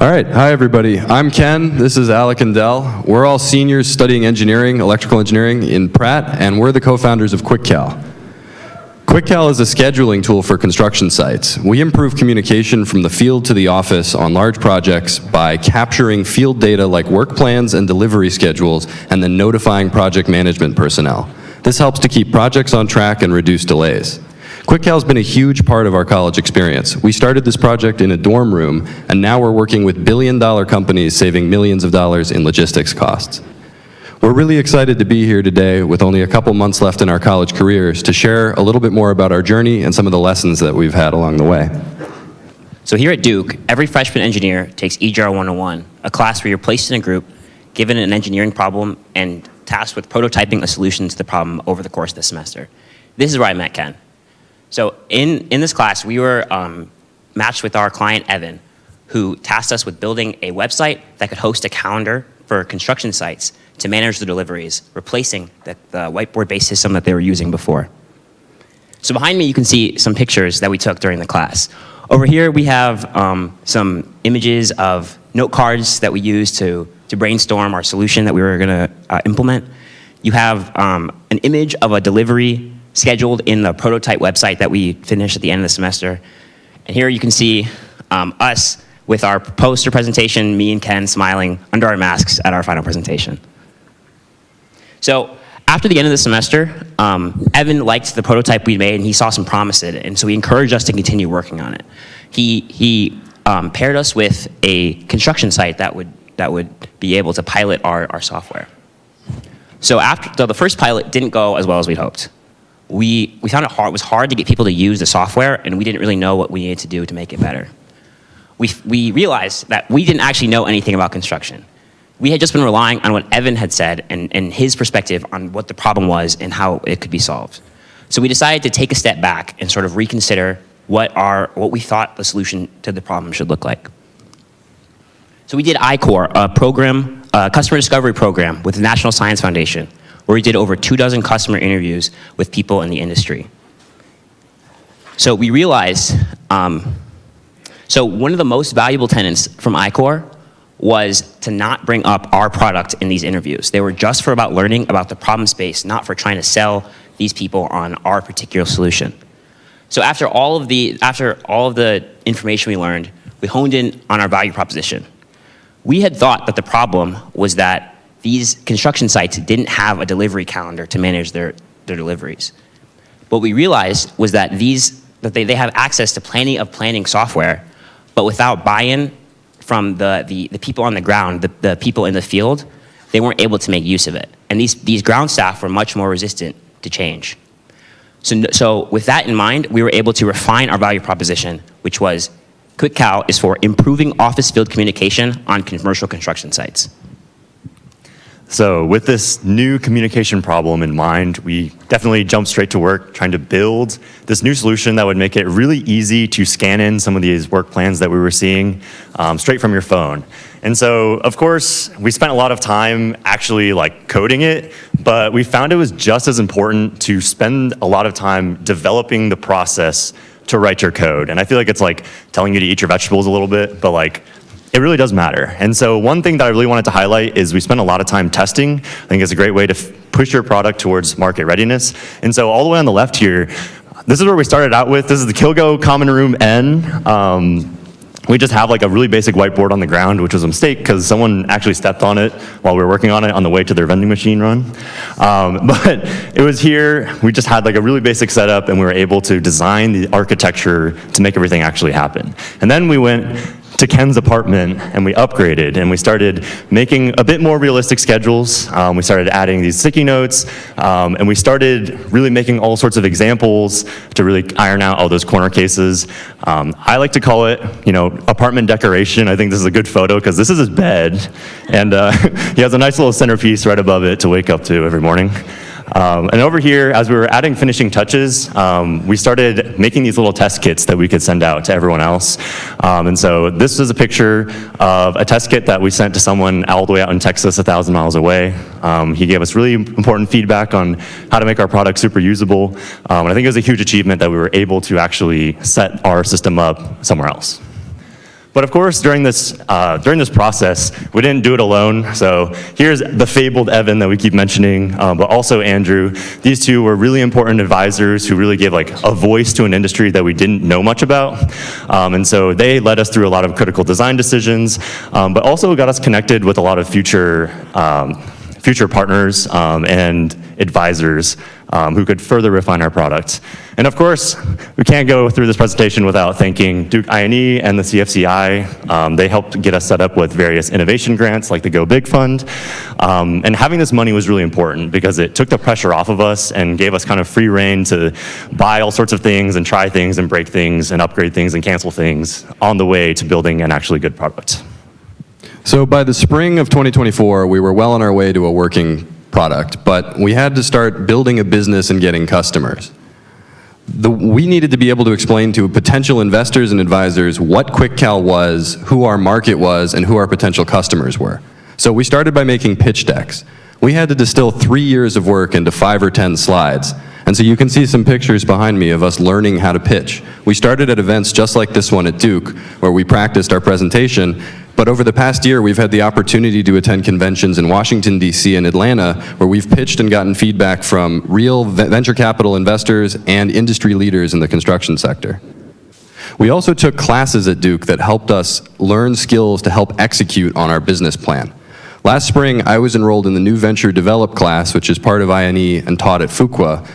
All right, hi everybody. I'm Ken, this is Alec and Del. We're all seniors studying engineering, electrical engineering in Pratt, and we're the co-founders of QuikCal. QuikCal is a scheduling tool for construction sites. We improve communication from the field to the office on large projects by capturing field data like work plans and delivery schedules, and then notifying project management personnel. This helps to keep projects on track and reduce delays. QuikCal has been a huge part of our college experience. We started this project in a dorm room, and now we're working with billion-dollar companies saving millions of dollars in logistics costs. We're really excited to be here today with only a couple months left in our college careers to share a little bit more about our journey and some of the lessons that we've had along the way. So here at Duke, every freshman engineer takes EGR 101, a class where you're placed in a group, given an engineering problem, and tasked with prototyping a solution to the problem over the course of the semester. This is where I met Ken. So in this class, we were matched with our client, Evan, who tasked us with building a website that could host a calendar for construction sites to manage the deliveries, replacing the whiteboard-based system that they were using before. So behind me, you can see some pictures that we took during the class. Over here, we have some images of note cards that we used to brainstorm our solution that we were gonna implement. You have an image of a delivery scheduled in the prototype website that we finished at the end of the semester. And here you can see us with our poster presentation, me and Ken smiling under our masks at our final presentation. So after the end of the semester, Evan liked the prototype we made and he saw some promise in it, and so he encouraged us to continue working on it. He paired us with a construction site that would be able to pilot our software. So the first pilot didn't go as well as we'd hoped. We found it was hard to get people to use the software, and we didn't really know what we needed to do to make it better. We realized that we didn't actually know anything about construction. We had just been relying on what Evan had said and his perspective on what the problem was and how it could be solved. So we decided to take a step back and sort of reconsider what we thought the solution to the problem should look like. So we did I-Core, a customer discovery program with the National Science Foundation, where we did over 24 customer interviews with people in the industry. So we realized, so one of the most valuable tenets from I-Core was to not bring up our product in these interviews. They were just for about learning about the problem space, not for trying to sell these people on our particular solution. So after all of the information we learned, we honed in on our value proposition. We had thought that the problem was that these construction sites didn't have a delivery calendar to manage their deliveries. What we realized was that they have access to plenty of planning software, but without buy-in from the people on the ground, the people in the field, they weren't able to make use of it. And these ground staff were much more resistant to change. So with that in mind, we were able to refine our value proposition, which was QuikCal is for improving office field communication on commercial construction sites. So with this new communication problem in mind, we definitely jumped straight to work trying to build this new solution that would make it really easy to scan in some of these work plans that we were seeing straight from your phone. And so, of course, we spent a lot of time actually coding it, but we found it was just as important to spend a lot of time developing the process to write your code. And I feel like it's like telling you to eat your vegetables a little bit, but it really does matter. And so one thing that I really wanted to highlight is we spent a lot of time testing. I think it's a great way to push your product towards market readiness. And so all the way on the left here, this is where we started out with. This is the Kilgo Common Room N. We just have a really basic whiteboard on the ground, which was a mistake because someone actually stepped on it while we were working on it on the way to their vending machine run. But it was here, we just had a really basic setup and we were able to design the architecture to make everything actually happen. And then we went to Ken's apartment and we upgraded and we started making a bit more realistic schedules. We started adding these sticky notes and we started really making all sorts of examples to really iron out all those corner cases. I like to call it, apartment decoration. I think this is a good photo because this is his bed and he has a nice little centerpiece right above it to wake up to every morning. And over here, as we were adding finishing touches, we started making these little test kits that we could send out to everyone else. And so this is a picture of a test kit that we sent to someone all the way out in Texas, 1,000 miles away. He gave us really important feedback on how to make our product super usable. And I think it was a huge achievement that we were able to actually set our system up somewhere else. But of course, during this process, we didn't do it alone. So here's the fabled Evan that we keep mentioning, but also Andrew. These two were really important advisors who really gave like a voice to an industry that we didn't know much about. And so they led us through a lot of critical design decisions, but also got us connected with a lot of future partners and advisors who could further refine our product. And of course, we can't go through this presentation without thanking Duke INE and the CFCI. They helped get us set up with various innovation grants like the Go Big Fund. And having this money was really important because it took the pressure off of us and gave us kind of free rein to buy all sorts of things and try things and break things and upgrade things and cancel things on the way to building an actually good product. So by the spring of 2024, we were well on our way to a working product, but we had to start building a business and getting customers. We needed to be able to explain to potential investors and advisors what QuikCal was, who our market was, and who our potential customers were. So we started by making pitch decks. We had to distill 3 years of work into 5 or 10 slides. And so you can see some pictures behind me of us learning how to pitch. We started at events just like this one at Duke, where we practiced our presentation. But over the past year, we've had the opportunity to attend conventions in Washington, D.C. and Atlanta, where we've pitched and gotten feedback from real venture capital investors and industry leaders in the construction sector. We also took classes at Duke that helped us learn skills to help execute on our business plan. Last spring, I was enrolled in the new Venture Develop class, which is part of INE and taught at Fuqua.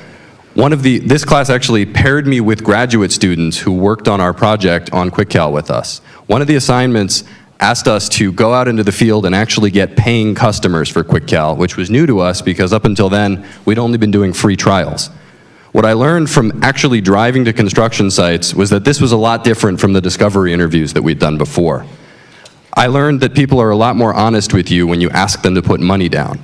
This class actually paired me with graduate students who worked on our project on QuikCal with us. One of the assignments asked us to go out into the field and actually get paying customers for QuikCal, which was new to us because up until then, we'd only been doing free trials. What I learned from actually driving to construction sites was that this was a lot different from the discovery interviews that we'd done before. I learned that people are a lot more honest with you when you ask them to put money down.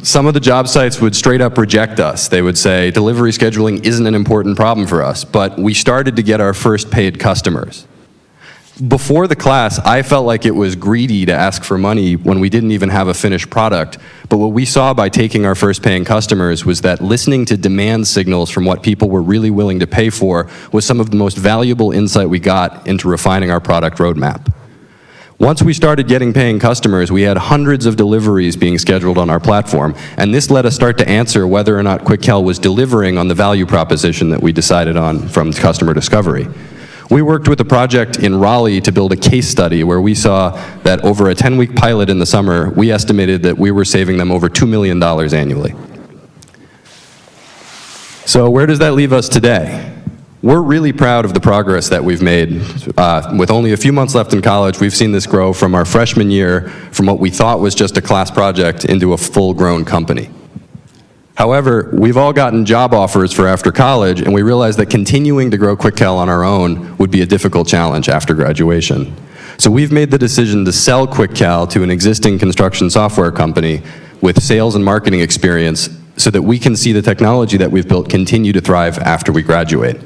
Some of the job sites would straight up reject us. They would say, delivery scheduling isn't an important problem for us, but we started to get our first paid customers. Before the class, I felt like it was greedy to ask for money when we didn't even have a finished product. But what we saw by taking our first paying customers was that listening to demand signals from what people were really willing to pay for was some of the most valuable insight we got into refining our product roadmap. Once we started getting paying customers, we had hundreds of deliveries being scheduled on our platform, and this let us start to answer whether or not QuikCal was delivering on the value proposition that we decided on from customer discovery. We worked with a project in Raleigh to build a case study where we saw that over a 10-week pilot in the summer, we estimated that we were saving them over $2 million annually. So where does that leave us today? We're really proud of the progress that we've made. With only a few months left in college, we've seen this grow from our freshman year, from what we thought was just a class project, into a full-grown company. However, we've all gotten job offers for after college, and we realized that continuing to grow QuikCal on our own would be a difficult challenge after graduation. So we've made the decision to sell QuikCal to an existing construction software company with sales and marketing experience so that we can see the technology that we've built continue to thrive after we graduate.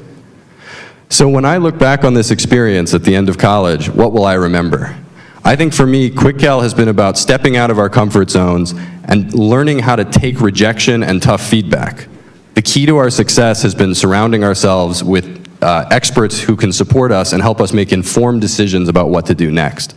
So when I look back on this experience at the end of college, what will I remember? I think for me, QuikCal has been about stepping out of our comfort zones and learning how to take rejection and tough feedback. The key to our success has been surrounding ourselves with experts who can support us and help us make informed decisions about what to do next.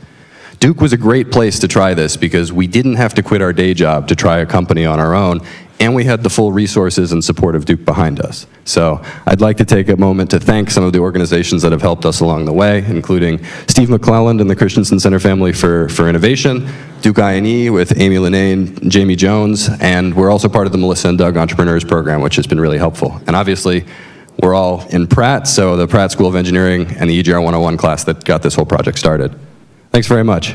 Duke was a great place to try this because we didn't have to quit our day job to try a company on our own, and we had the full resources and support of Duke behind us. So I'd like to take a moment to thank some of the organizations that have helped us along the way, including Steve McClelland and the Christensen Center family for innovation, Duke INE with Amy Linnane, Jamie Jones, and we're also part of the Melissa and Doug Entrepreneurs Program, which has been really helpful. And obviously, we're all in Pratt, so the Pratt School of Engineering and the EGR 101 class that got this whole project started. Thanks very much.